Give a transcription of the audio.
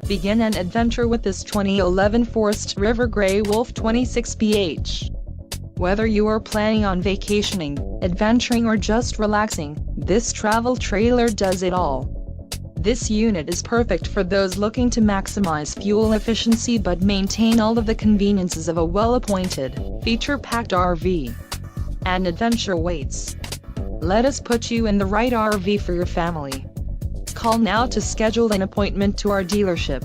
Begin an adventure with this 2011 Forest River Grey Wolf 26PH. Whether you are planning on vacationing, adventuring or just relaxing, this travel trailer does it all. This unit is perfect for those looking to maximize fuel efficiency but maintain all of the conveniences of a well-appointed, feature-packed RV. An adventure waits. Let us put you in the right RV for your family. Call now to schedule an appointment to our dealership.